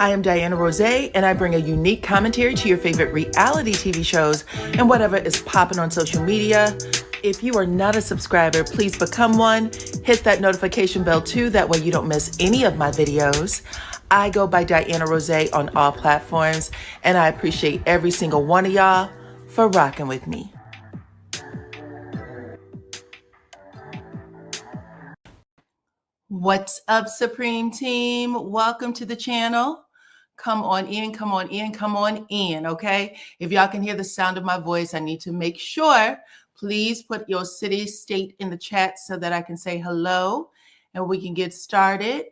I am DYANAROZAY, and I bring a unique commentary to your favorite reality TV shows and whatever is popping on social media. If you are not a subscriber, please become one. Hit that notification bell too, that way you don't miss any of my videos. I go by DYANAROZAY on all platforms, and I appreciate every single one of y'all for rocking with me. What's up, Supreme Team? Welcome to the channel. Come on in, come on in, come on in, okay? If y'all can hear the sound of my voice, I need to make sure, please put your city, state in the chat so that I can say hello and we can get started.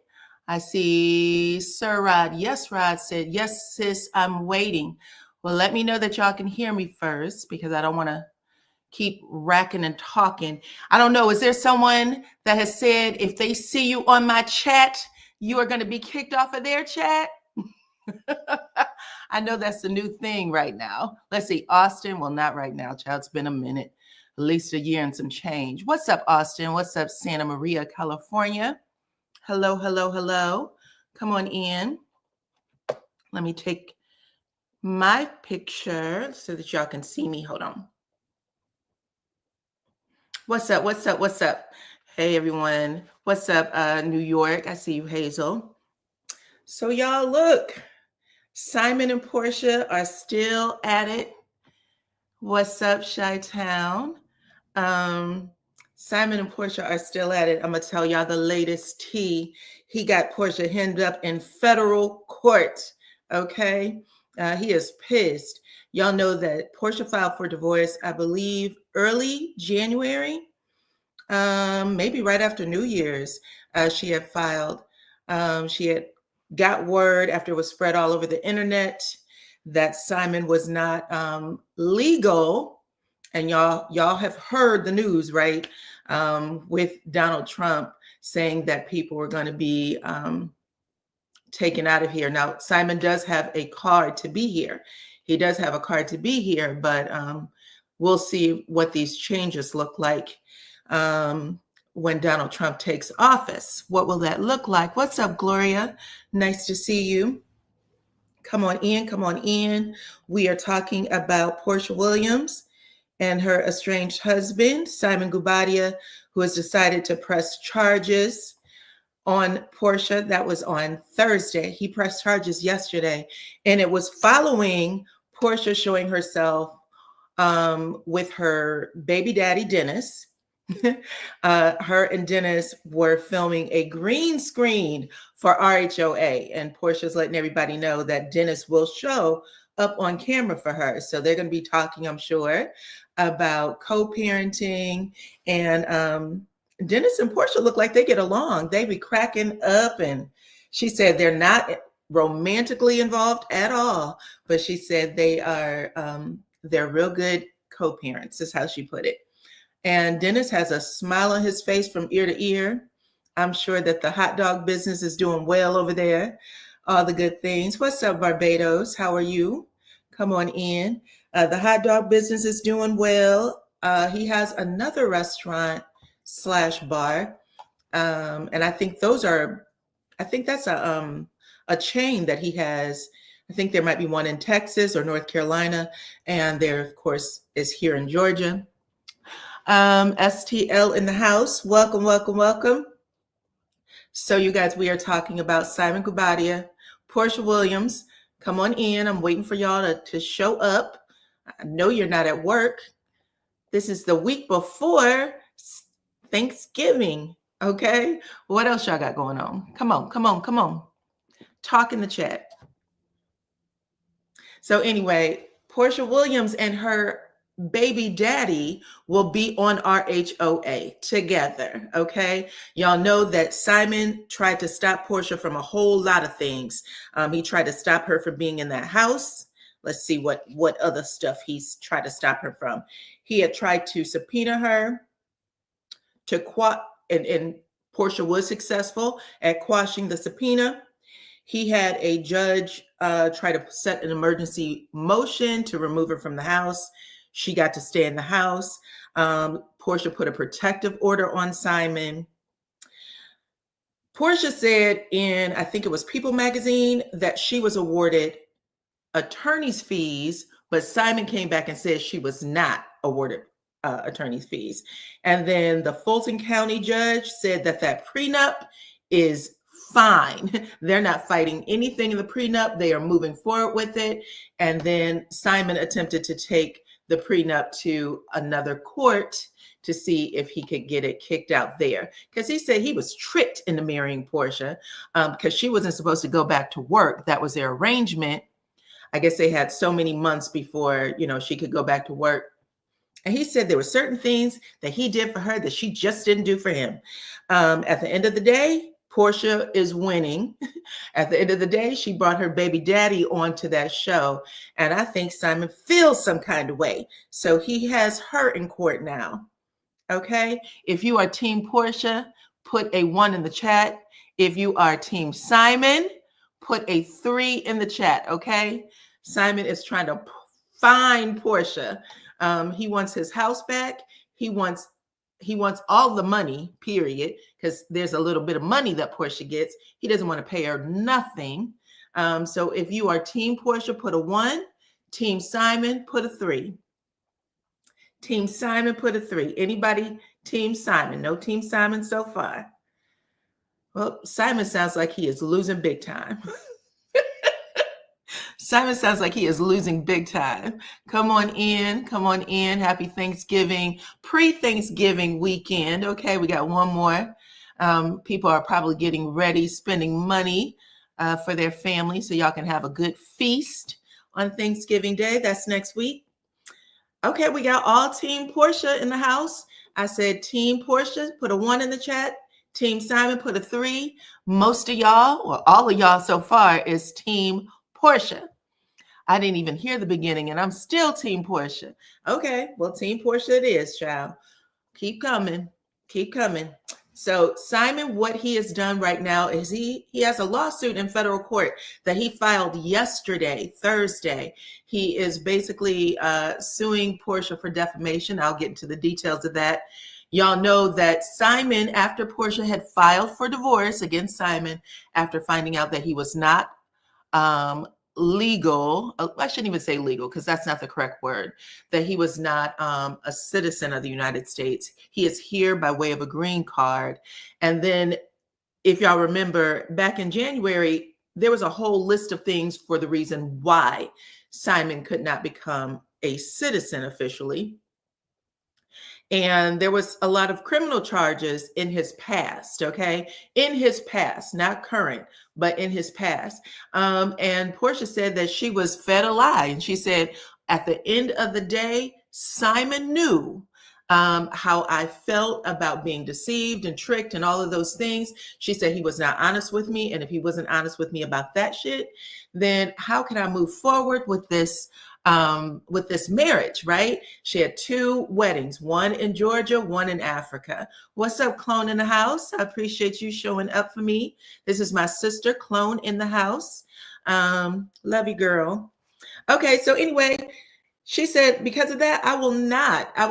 I see Sir Rod. Yes, Rod said, yes, sis, I'm waiting. Well, let me know that y'all can hear me first because I don't want to keep racking and talking. I don't know. Is there someone that has said if they see you on my chat, you are going to be kicked off of their chat? I know that's the new thing right now. Let's see. Austin. Well, not right now, child. It's been a minute, at least a year and some change. What's up, Austin? What's up, Santa Maria, California? Hello, hello, hello. Come on in. Let me take my picture so that y'all can see me. Hold on. What's up? What's up? What's up? Hey, everyone. What's up, New York? I see you, Hazel. So y'all look, Simon and Porsha are still at it. What's up, Chi-Town? Simon and Porsha are still at it. I'm going to tell y'all the latest tea. He got Porsha hemmed up in federal court, okay? He is pissed. Y'all know that Porsha filed for divorce, I believe, early January, maybe right after New Year's. She had filed. She had got word after it was spread all over the internet that Simon was not legal. And y'all have heard the news, right? With Donald Trump saying that people were going to be taken out of here. Now, Simon does have a card to be here. He does have a card to be here, but we'll see what these changes look like when Donald Trump takes office. What will that look like? What's up, Gloria? Nice to see you. Come on in, come on in. We are talking about Porsha Williams and her estranged husband, Simon Guobadia, who has decided to press charges on Porsha. That was on Thursday. He pressed charges yesterday, and it was following Porsha showing herself with her baby daddy, Dennis. Her and Dennis were filming a green screen for RHOA, and Portia's letting everybody know that Dennis will show up on camera for her. So they're going to be talking, I'm sure, about co-parenting, and Dennis and Porsha look like they get along. They be cracking up, and she said they're not romantically involved at all, but she said they are they're real good co-parents, is how she put it. And Dennis has a smile on his face from ear to ear. I'm sure that the hot dog business is doing well over there. All the good things. What's up, Barbados? How are you? Come on in. The hot dog business is doing well. He has another restaurant / bar. And I think that's a chain that he has. I think there might be one in Texas or North Carolina. And there, of course, is here in Georgia. STL in the house. Welcome, welcome, welcome. So you guys, we are talking about Simon Guobadia, Porsha Williams. Come on in. I'm waiting for y'all to show up. I know you're not at work. This is the week before Thanksgiving. Okay. What else y'all got going on? Come on, come on, come on. Talk in the chat. So anyway, Porsha Williams and her baby daddy will be on RHOA together. Okay. Y'all know that Simon tried to stop Porsha from a whole lot of things. He tried to stop her from being in that house. Let's see what other stuff he's tried to stop her from. He had tried to subpoena her to and Porsha was successful at quashing the subpoena. He had a judge try to set an emergency motion to remove her from the house. She got to stay in the house. Porsha put a protective order on Simon. Porsha said in, I think it was People magazine, that she was awarded attorney's fees, but Simon came back and said she was not awarded attorney's fees. And then the Fulton County judge said that that prenup is fine. They're not fighting anything in the prenup. They are moving forward with it. And then Simon attempted to take the prenup to another court to see if he could get it kicked out there, because he said he was tricked into marrying Porsha because she wasn't supposed to go back to work. That was their arrangement. I guess they had so many months before, she could go back to work. And he said there were certain things that he did for her that she just didn't do for him. At the end of the day, Porsha is winning. At the end of the day, she brought her baby daddy onto that show. And I think Simon feels some kind of way. So he has her in court now. Okay. If you are Team Porsha, put a 1 in the chat. If you are Team Simon, put a 3 in the chat. Okay. Simon is trying to find Porsha. He wants his house back. He wants all the money, period, because there's a little bit of money that Porsha gets. He doesn't want to pay her nothing. So if you are Team Porsha, put a 1. Team Simon, put a 3. Team Simon, put a 3. Anybody Team Simon? No Team Simon so far. Well, Simon sounds like he is losing big time. Simon sounds like he is losing big time. Come on in. Come on in. Happy Thanksgiving, pre-Thanksgiving weekend. Okay, we got one more. People are probably getting ready, spending money for their family so y'all can have a good feast on Thanksgiving Day. That's next week. Okay, we got all Team Porsha in the house. I said Team Porsha, put a 1 in the chat. Team Simon, put a 3. Most of y'all, or all of y'all so far, is Team Porsha. I didn't even hear the beginning, and I'm still Team Porsha. Okay, well, Team Porsha it is, child. Keep coming. Keep coming. So Simon, what he has done right now is he has a lawsuit in federal court that he filed yesterday, Thursday. He is basically suing Porsha for defamation. I'll get into the details of that. Y'all know that Simon, after Porsha had filed for divorce against Simon, after finding out that he was not legal, I shouldn't even say legal because that's not the correct word, that he was not a citizen of the United States. He is here by way of a green card. And then if y'all remember back in January, there was a whole list of things for the reason why Simon could not become a citizen officially. And there was a lot of criminal charges in his past, okay? In his past, not current, but in his past. And Porsha said that she was fed a lie. And she said, at the end of the day, Simon knew how I felt about being deceived and tricked and all of those things. She said he was not honest with me. And if he wasn't honest with me about that shit, then how can I move forward with this marriage, right? She had 2 weddings, one in Georgia, one in Africa. What's up, Clone in the house? I appreciate you showing up for me. This is my sister, Clone in the house. Love you, girl. Okay, so anyway, she said, because of that, I will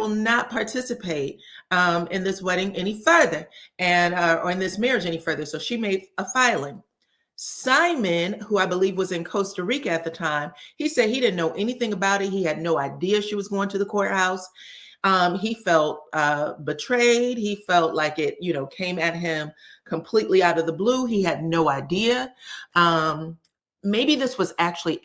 not participate in this wedding any further or in this marriage any further. So she made a filing. Simon, who I believe was in Costa Rica at the time, he said he didn't know anything about it. He had no idea she was going to the courthouse. He felt betrayed. He felt like it, came at him completely out of the blue. He had no idea. Maybe this was actually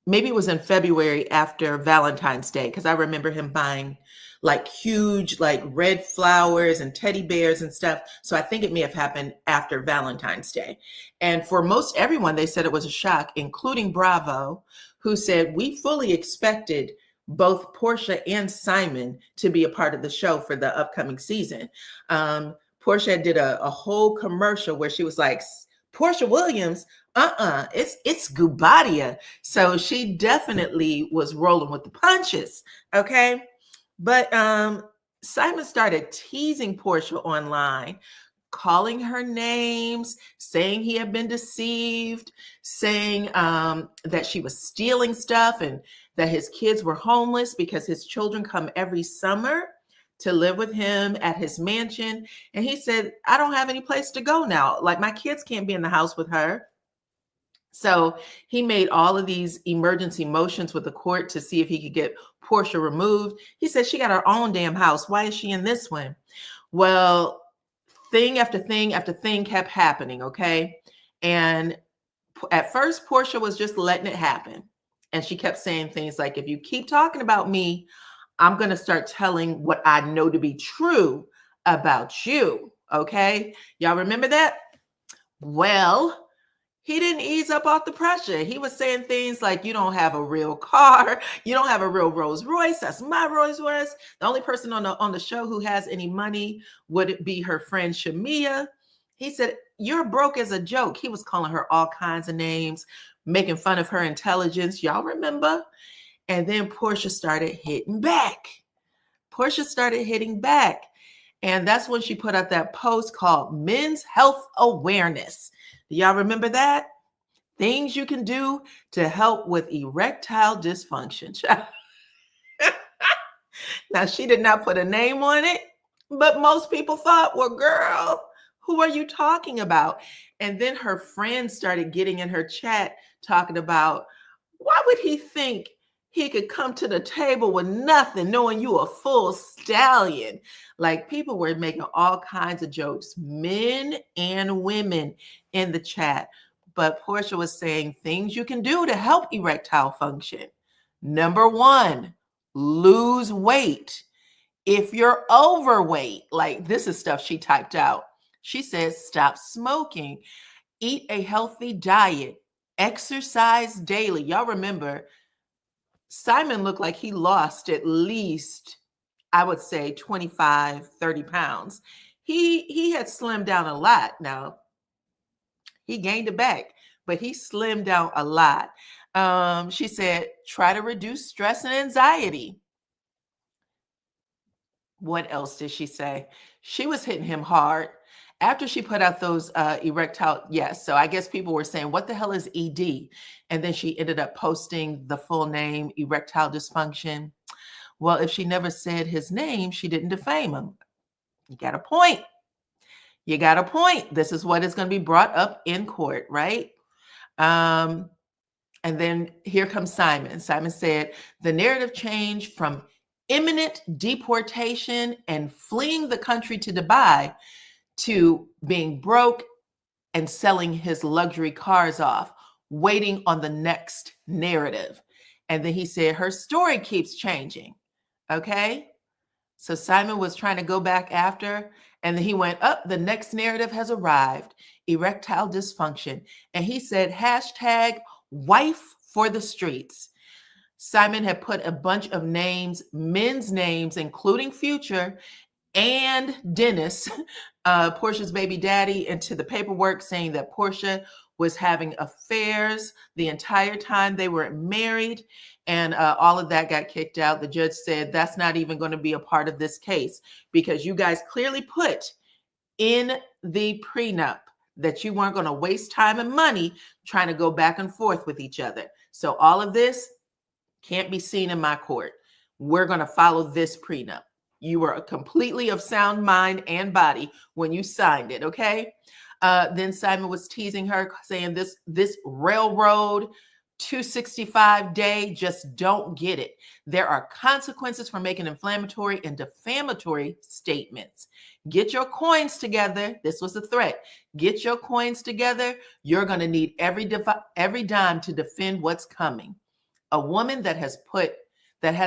maybe it was in February after Valentine's Day, because I remember him buying like huge, like red flowers and teddy bears and stuff. So I think it may have happened after Valentine's Day. And for most everyone, they said it was a shock, including Bravo, who said, we fully expected both Porsha and Simon to be a part of the show for the upcoming season. Porsha did a whole commercial where she was like, Porsha Williams, it's Gubadia. So she definitely was rolling with the punches, okay? But Simon started teasing Porsha online, calling her names, saying he had been deceived, saying that she was stealing stuff and that his kids were homeless because his children come every summer to live with him at his mansion. And he said, I don't have any place to go now. Like, my kids can't be in the house with her. So he made all of these emergency motions with the court to see if he could get Porsha removed. He said, she got her own damn house. Why is she in this one? Well, thing after thing after thing kept happening, okay? And at first, Porsha was just letting it happen. And she kept saying things like, if you keep talking about me, I'm going to start telling what I know to be true about you, okay? Y'all remember that? Well, he didn't ease up off the pressure. He was saying things like, you don't have a real car. You don't have a real Rolls Royce. That's my Rolls Royce. The only person on the show who has any money would be her friend Shamia. He said, you're broke as a joke. He was calling her all kinds of names, making fun of her intelligence. Y'all remember? And then Porsha started hitting back. Porsha started hitting back. And that's when she put out that post called Men's Health Awareness. Do y'all remember that? Things you can do to help with erectile dysfunction. Now, she did not put a name on it, but most people thought, well, girl, who are you talking about? And then her friends started getting in her chat talking about, why would he think he could come to the table with nothing, knowing you a full stallion? Like, people were making all kinds of jokes, men and women in the chat. But Porsha was saying things you can do to help erectile function. Number one, lose weight. If you're overweight, like, this is stuff she typed out. She says, stop smoking, eat a healthy diet, exercise daily. Y'all remember, Simon looked like he lost at least, I would say, 25, 30 pounds. He had slimmed down a lot. Now, he gained it back, but he slimmed down a lot. She said, try to reduce stress and anxiety. What else did she say? She was hitting him hard. After she put out those erectile, yes. So I guess people were saying, what the hell is ED? And then she ended up posting the full name, erectile dysfunction. Well, if she never said his name, she didn't defame him. You got a point. You got a point. This is what is going to be brought up in court, right? And then here comes Simon. Simon said, the narrative changed from imminent deportation and fleeing the country to Dubai to being broke and selling his luxury cars off, waiting on the next narrative. And then he said, her story keeps changing. Okay. So Simon was trying to go back after, and then he went up. The next narrative has arrived, erectile dysfunction. And he said, hashtag wife for the streets. Simon had put a bunch of names, men's names, including Future and Dennis, Porsha's baby daddy, into the paperwork, saying that Porsha was having affairs the entire time they were married. And all of that got kicked out. The judge said, that's not even going to be a part of this case, because you guys clearly put in the prenup that you weren't going to waste time and money trying to go back and forth with each other. So all of this can't be seen in my court. We're going to follow this prenup. You were completely of sound mind and body when you signed it, okay? Then Simon was teasing her, saying this railroad 265 day, just don't get it. There are consequences for making inflammatory and defamatory statements. Get your coins together. This was a threat. Get your coins together. You're going to need every dime to defend what's coming. A woman that has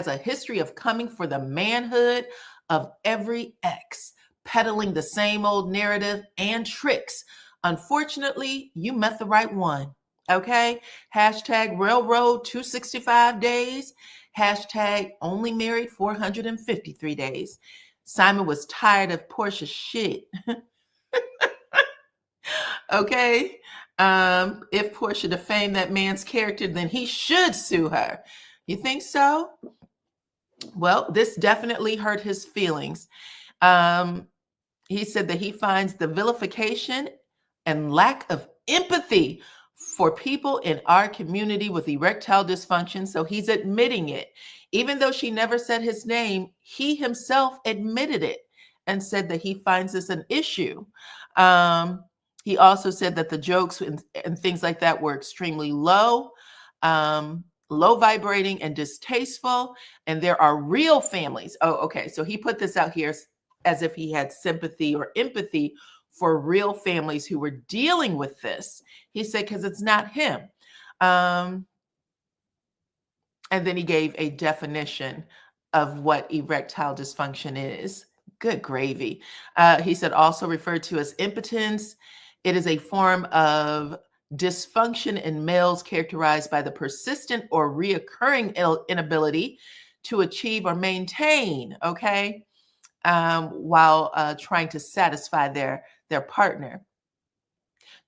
a history of coming for the manhood of every ex, peddling the same old narrative and tricks. Unfortunately, you met the right one. Okay. Hashtag railroad 265 days. Hashtag only married 453 days. Simon was tired of Porsha's shit. Okay. If Porsha defamed that man's character, then he should sue her. You think so? Well, this definitely hurt his feelings. He said that he finds the vilification and lack of empathy for people in our community with erectile dysfunction. So he's admitting it. Even though she never said his name, he himself admitted it and said that he finds this an issue. He also said that the jokes and things like that were extremely low, low vibrating and distasteful. And there are real families. Oh, okay. So he put this out here as if he had sympathy or empathy for real families who were dealing with this. He said, because it's not him. And then he gave a definition of what erectile dysfunction is. Good gravy. He said, also referred to as impotence. It is a form of dysfunction in males characterized by the persistent or reoccurring inability to achieve or maintain, okay, while trying to satisfy their partner.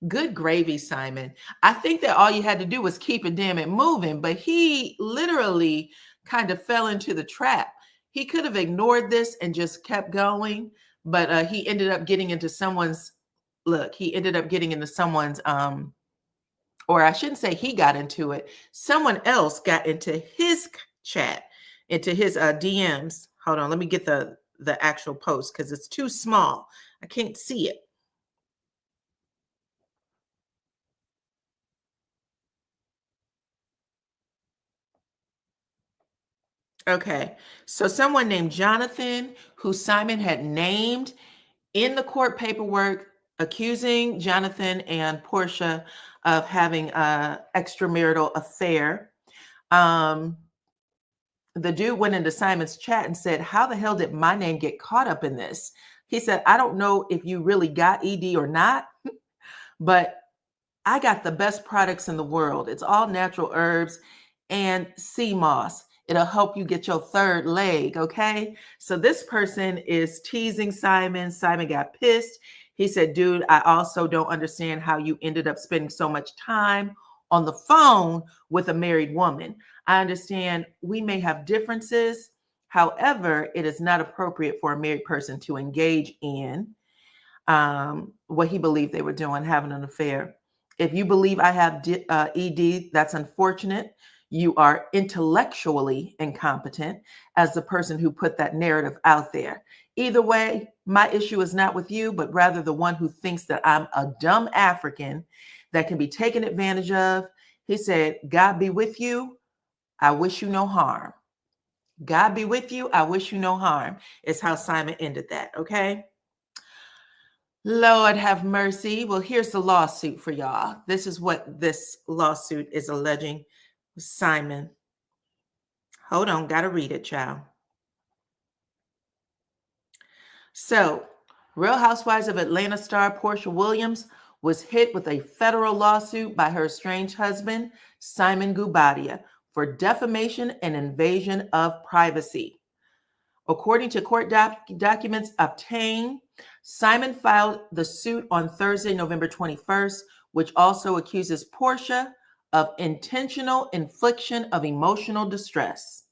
Good gravy, Simon. I think that all you had to do was keep it damn it moving, but he literally kind of fell into the trap. He could have ignored this and just kept going, but he ended up getting into someone's, he ended up getting into someone's, or I shouldn't say he got into it. Someone else got into his chat, into his DMs. Hold on, let me get the actual post because it's too small. I can't see it. Okay, so someone named Jonathan, who Simon had named in the court paperwork, accusing Jonathan and Porsha of having an extramarital affair. The dude went into Simon's chat and said, how the hell did my name get caught up in this? He said, I don't know if you really got ED or not, but I got the best products in the world. It's all natural herbs and sea moss. It'll help you get your third leg, okay? So this person is teasing Simon. Simon got pissed. He said, dude, I also don't understand how you ended up spending so much time on the phone with a married woman. I understand we may have differences. However, it is not appropriate for a married person to engage in what he believed they were doing, having an affair. If you believe I have ED, that's unfortunate. You are intellectually incompetent as the person who put that narrative out there. Either way, my issue is not with you, but rather the one who thinks that I'm a dumb African that can be taken advantage of. He said, God be with you. I wish you no harm. God be with you. I wish you no harm is how Simon ended that. Okay. Lord have mercy. Well, here's the lawsuit for y'all. This is what this lawsuit is alleging Simon. Hold on, gotta read it, child. So, Real Housewives of Atlanta star Porsha Williams was hit with a federal lawsuit by her estranged husband, Simon Guobadia, for defamation and invasion of privacy. According to court documents obtained, Simon filed the suit on Thursday, November 21st, which also accuses Porsha of intentional infliction of emotional distress.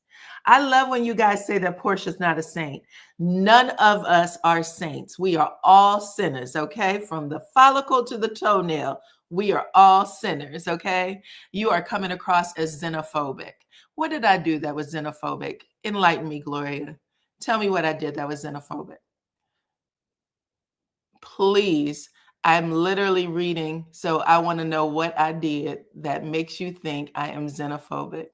I love when you guys say that Porsha's not a saint. None of us are saints. We are all sinners, okay? From the follicle to the toenail, we are all sinners, okay? You are coming across as xenophobic. What did I do that was xenophobic? Enlighten me, Gloria. Tell me what I did that was xenophobic. Please, I'm literally reading, so I want to know what I did that makes you think I am xenophobic.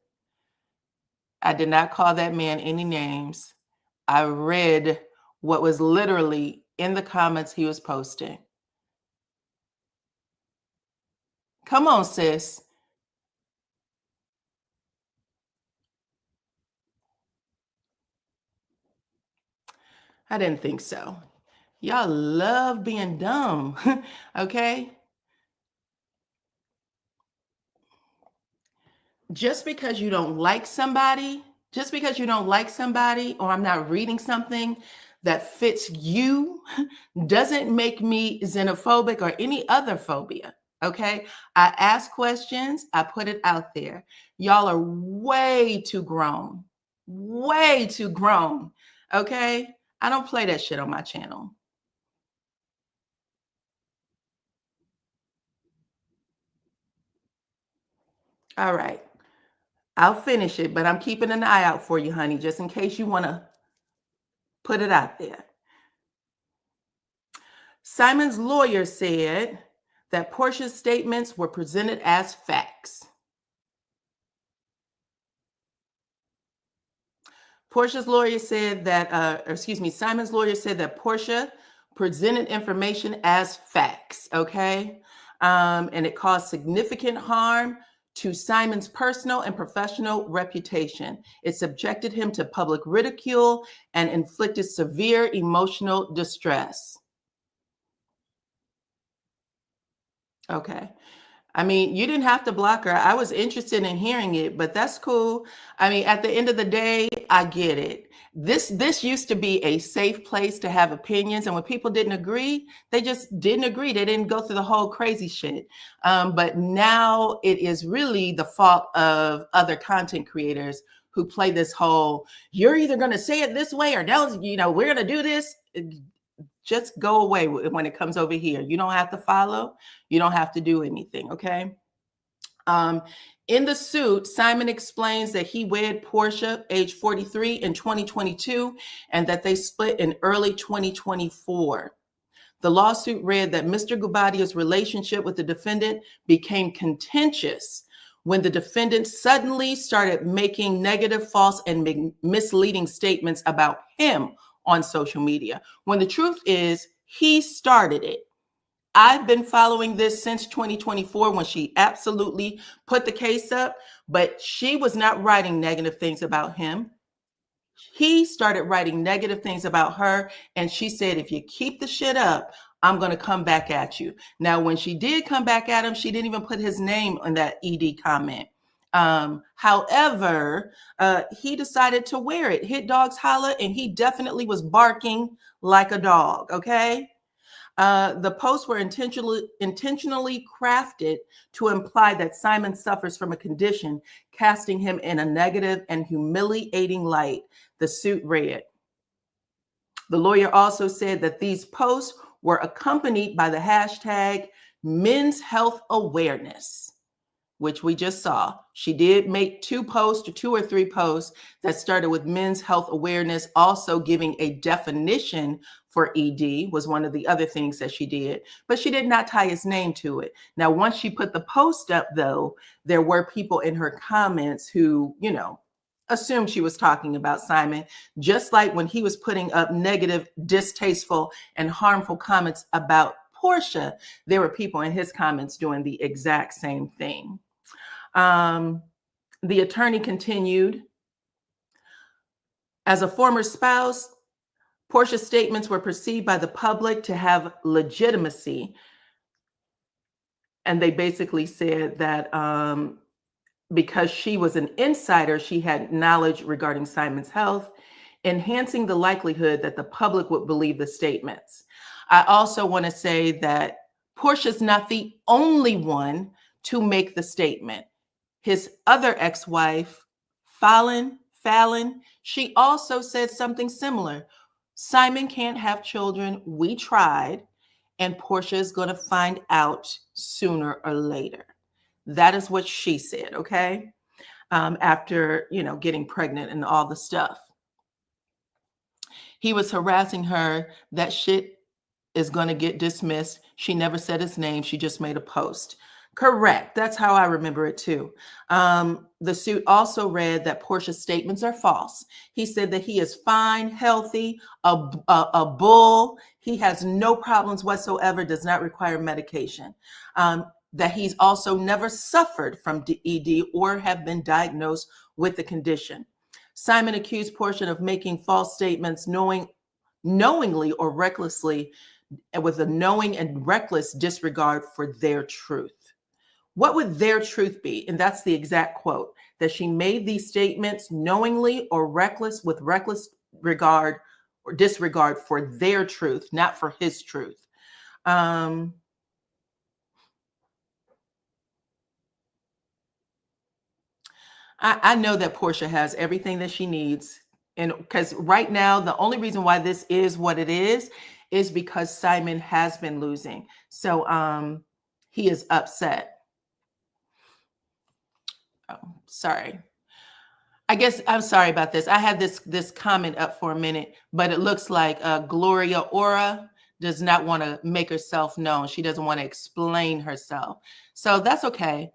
I did not call that man any names. I read what was literally in the comments he was posting. Come on, sis. I didn't think so. Y'all love being dumb, okay? Just because you don't like somebody, or I'm not reading something that fits you, doesn't make me xenophobic or any other phobia. Okay. I ask questions, I put it out there. Y'all are way too grown. Way too grown. Okay. I don't play that shit on my channel. All right. I'll finish it, but I'm keeping an eye out for you, honey, just in case you want to put it out there. Simon's lawyer said that Porsha's statements were presented as facts. Porsha's lawyer said that, Simon's lawyer said that Porsha presented information as facts, okay? And it caused significant harm to Simon's personal and professional reputation. It subjected him to public ridicule and inflicted severe emotional distress. Okay. I mean, you didn't have to block her. I was interested in hearing it, but that's cool. I mean, at the end of the day, I get it. This used to be a safe place to have opinions, and when people didn't agree, they just didn't agree. They didn't go through the whole crazy shit. But now it is really the fault of other content creators who play this whole, you're either going to say it this way or no, we're going to do this. Just go away when it comes over here. You don't have to follow. You don't have to do anything, okay? In the suit, Simon explains that he wed Porsha, age 43, in 2022, and that they split in early 2024. The lawsuit read that Mr. Gubadia's relationship with the defendant became contentious when the defendant suddenly started making negative, false, and misleading statements about him on social media, when the truth is he started it. I've been following this since 2024 when she absolutely put the case up, but she was not writing negative things about him. He started writing negative things about her, and she said, if you keep the shit up, I'm going to come back at you. Now, when she did come back at him, she didn't even put his name on that ED comment. However, he decided to wear it. Hit dogs holla, and he definitely was barking like a dog, okay? The posts were intentionally crafted to imply that Simon suffers from a condition, casting him in a negative and humiliating light, the suit read. The lawyer also said that these posts were accompanied by the hashtag men's health awareness, which we just saw. She did make two or three posts that started with men's health awareness, also giving a definition for ED was one of the other things that she did, but she did not tie his name to it. Now, once she put the post up, though, there were people in her comments who, assumed she was talking about Simon, just like when he was putting up negative, distasteful, and harmful comments about Porsha, there were people in his comments doing the exact same thing. The attorney continued, as a former spouse, Porsha's statements were perceived by the public to have legitimacy. And they basically said that because she was an insider, she had knowledge regarding Simon's health, enhancing the likelihood that the public would believe the statements. I also want to say that Porsha's not the only one to make the statement. His other ex-wife, Fallon, she also said something similar. Simon can't have children. We tried, and Porsha is going to find out sooner or later. That is what she said, okay? After, getting pregnant and all the stuff. He was harassing her. That shit is going to get dismissed. She never said his name. She just made a post. Correct. That's how I remember it too. The suit also read that Porsha's statements are false. He said that he is fine, healthy, a bull. He has no problems whatsoever, does not require medication. That he's also never suffered from ED or have been diagnosed with the condition. Simon accused Porsha of making false statements knowingly or recklessly, with a knowing and reckless disregard for their truth. What would their truth be? And that's the exact quote, that she made these statements knowingly or reckless, with reckless regard or disregard for their truth, not for his truth. I know that Porsha has everything that she needs. And because right now, the only reason why this is what it is because Simon has been losing. So he is upset. Oh, sorry. I guess I'm sorry about this. I had this comment up for a minute, but it looks like Gloria Ora does not want to make herself known. She doesn't want to explain herself. So that's okay.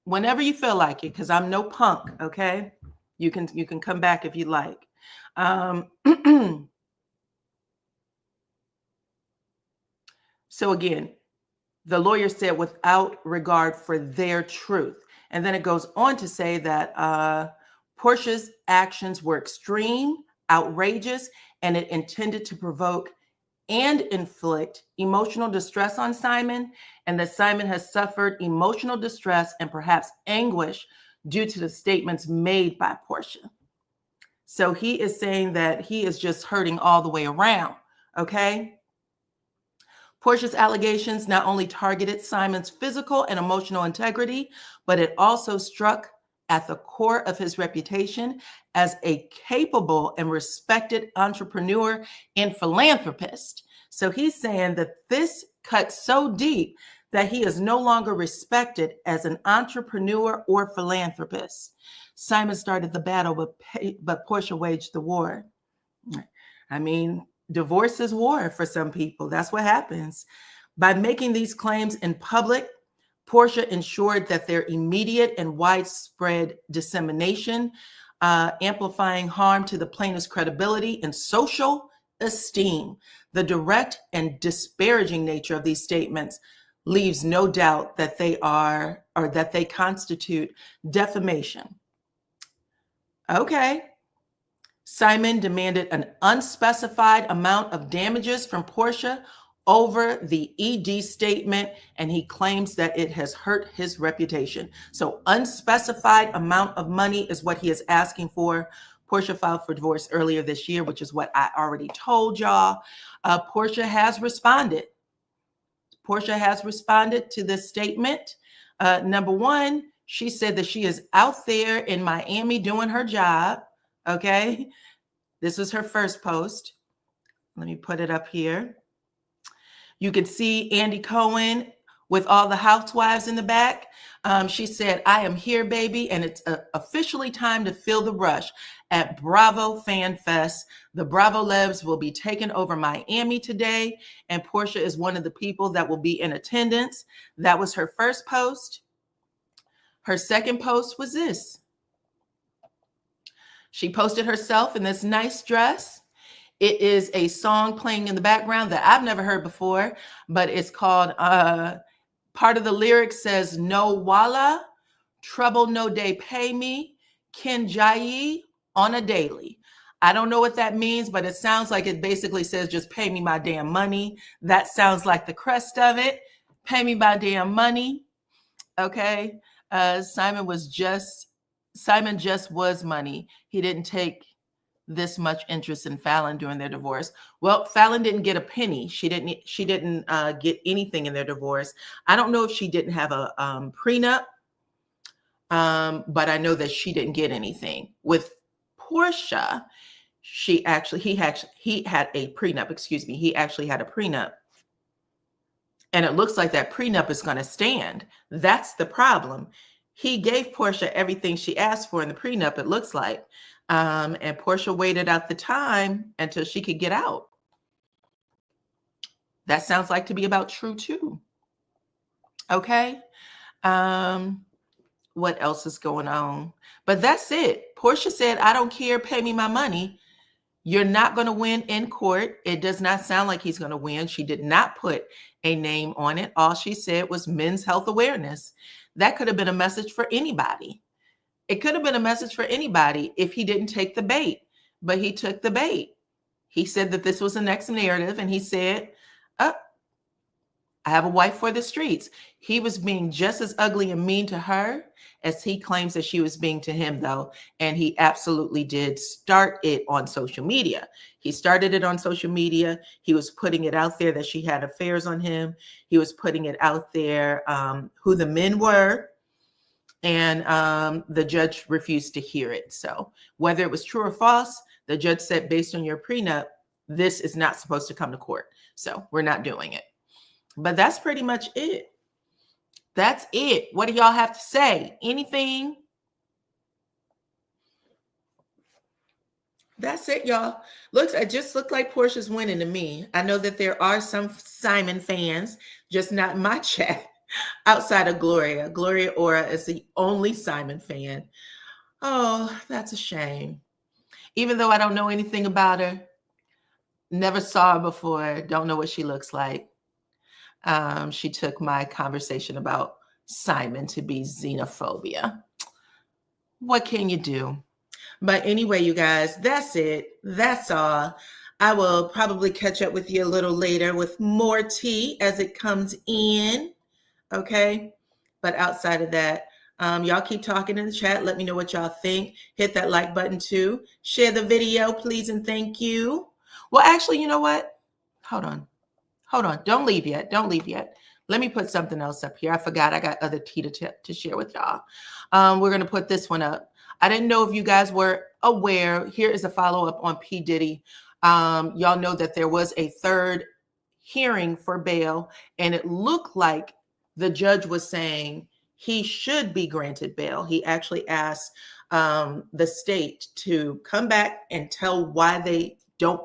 Whenever you feel like it, because I'm no punk, okay? You can come back if you like. So again, the lawyer said without regard for their truth. And then it goes on to say that Porsha's actions were extreme, outrageous, and it intended to provoke and inflict emotional distress on Simon, and that Simon has suffered emotional distress and perhaps anguish due to the statements made by Porsha. So he is saying that he is just hurting all the way around, okay? Porsha's allegations not only targeted Simon's physical and emotional integrity, but it also struck at the core of his reputation as a capable and respected entrepreneur and philanthropist. So he's saying that this cut so deep that he is no longer respected as an entrepreneur or philanthropist. Simon started the battle, but Porsha waged the war. I mean, divorce is war for some people. That's what happens. By making these claims in public, Porsha ensured that their immediate and widespread dissemination, amplifying harm to the plaintiff's credibility and social esteem. The direct and disparaging nature of these statements leaves no doubt that they are, or that they constitute defamation. Okay. Simon demanded an unspecified amount of damages from Porsha over the ED statement, and he claims that it has hurt his reputation. So unspecified amount of money is what he is asking for. Porsha filed for divorce earlier this year, which is what I already told y'all. Porsha has responded. Porsha has responded to this statement. Number one, she said that she is out there in Miami doing her job. Okay, this was her first post. Let me put it up here. You can see Andy Cohen with all the housewives in the back. She said, "I am here, baby, and it's officially time to feel the rush at Bravo Fan Fest. The Bravo Lebs will be taking over Miami today, and Porsha is one of the people that will be in attendance." That was her first post. Her second post was this. She posted herself in this nice dress. It is a song playing in the background that I've never heard before, but it's called, part of the lyrics says, "No walla, trouble no day pay me, ken jayi on a daily." I don't know what that means, but it sounds like it basically says, just pay me my damn money. That sounds like the crest of it. Pay me my damn money. Okay. Simon just was money. He didn't take this much interest in Fallon during their divorce. Well, Fallon didn't get a penny. She didn't get anything in their divorce. I don't know if she didn't have a prenup, but I know that she didn't get anything. With Porsha, he had a prenup. Excuse me. He actually had a prenup. And it looks like that prenup is going to stand. That's the problem. He gave Porsha everything she asked for in the prenup, it looks like. And Porsha waited out the time until she could get out. That sounds like to be about true too. Okay. What else is going on? But that's it. Porsha said, "I don't care. Pay me my money. You're not going to win in court." It does not sound like he's going to win. She did not put a name on it. All she said was men's health awareness. That could have been a message for anybody. It could have been a message for anybody if he didn't take the bait, but he took the bait. He said that this was the next narrative, and he said, "I have a wife for the streets." He was being just as ugly and mean to her as he claims that she was being to him, though. And he absolutely did start it on social media. He started it on social media. He was putting it out there that she had affairs on him. He was putting it out there who the men were. And the judge refused to hear it. So whether it was true or false, the judge said, based on your prenup, this is not supposed to come to court. So we're not doing it. But that's pretty much it. That's it. What do y'all have to say? Anything? That's it, y'all. It just looked like Porsha's winning to me. I know that there are some Simon fans, just not in my chat, outside of Gloria. Gloria Ora is the only Simon fan. Oh, that's a shame. Even though I don't know anything about her, never saw her before, don't know what she looks like. She took my conversation about Simon to be xenophobia. What can you do? But anyway, you guys, that's it. That's all. I will probably catch up with you a little later with more tea as it comes in. Okay. But outside of that, y'all keep talking in the chat. Let me know what y'all think. Hit that like button too. Share the video, please, and thank you. Well, actually, you know what? Hold on. Don't leave yet. Let me put something else up here. I forgot I got other tea to share with y'all. We're going to put this one up. I didn't know if you guys were aware. Here is a follow-up on P. Diddy. Y'all know that there was a third hearing for bail, and it looked like the judge was saying he should be granted bail. He actually asked the state to come back and tell why they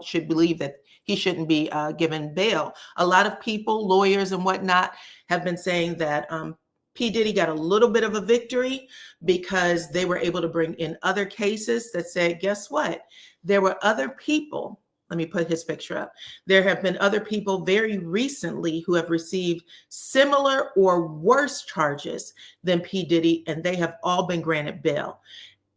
should believe that he shouldn't be given bail. A lot of people, lawyers and whatnot, have been saying that P. Diddy got a little bit of a victory because they were able to bring in other cases that said, guess what? There were other people. Let me put his picture up. There have been other people very recently who have received similar or worse charges than P. Diddy, and they have all been granted bail.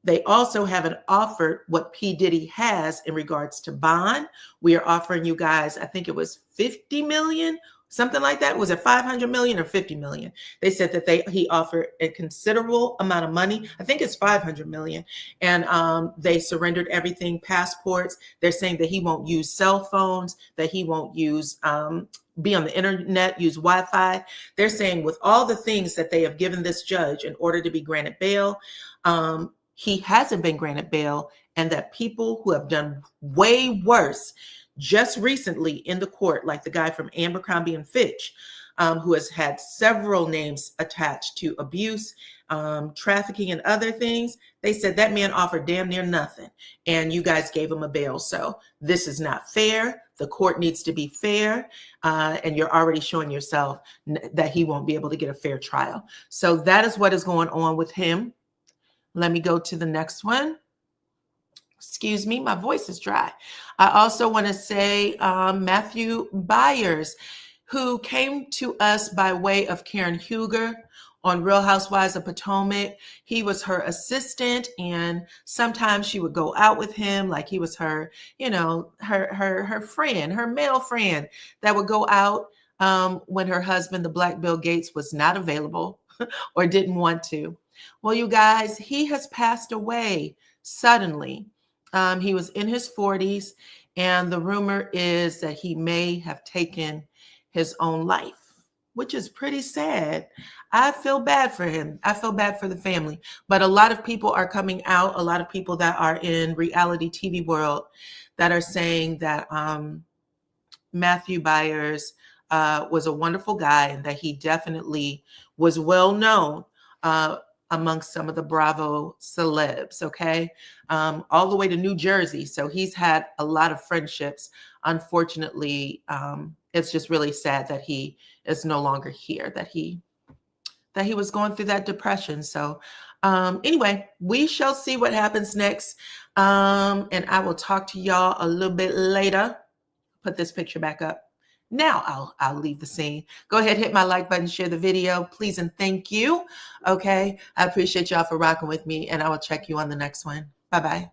They also haven't offered what P. Diddy has in regards to bond. We are offering you guys, I think it was 50 million, something like that. Was it 500 million or 50 million? They said that he offered a considerable amount of money. I think it's 500 million. And they surrendered everything, passports. They're saying that he won't use cell phones, that he won't use be on the internet, use Wi-Fi. They're saying with all the things that they have given this judge in order to be granted bail, he hasn't been granted bail, and that people who have done way worse just recently in the court, like the guy from Abercrombie and Fitch, who has had several names attached to abuse, trafficking, and other things, they said that man offered damn near nothing, and you guys gave him a bail. So this is not fair. The court needs to be fair, and you're already showing yourself that he won't be able to get a fair trial. So that is what is going on with him. Let me go to the next one. Excuse me, my voice is dry. I also want to say Matthew Byars, who came to us by way of Karen Huger on Real Housewives of Potomac. He was her assistant, and sometimes she would go out with him like he was her, her friend, her male friend that would go out when her husband, the Black Bill Gates, was not available or didn't want to. Well, you guys, he has passed away suddenly. He was in his 40s, and the rumor is that he may have taken his own life, which is pretty sad. I feel bad for him. I feel bad for the family. But a lot of people are coming out, a lot of people that are in reality TV world that are saying that Matthew Byars was a wonderful guy and that he definitely was well known amongst some of the Bravo celebs, okay? All the way to New Jersey. So he's had a lot of friendships. Unfortunately, it's just really sad that he is no longer here, that he was going through that depression. So anyway, we shall see what happens next. And I will talk to y'all a little bit later. Put this picture back up. Now I'll leave the scene. Go ahead, hit my like button, share the video, please, and thank you. Okay, I appreciate y'all for rocking with me, and I will check you on the next one. Bye-bye.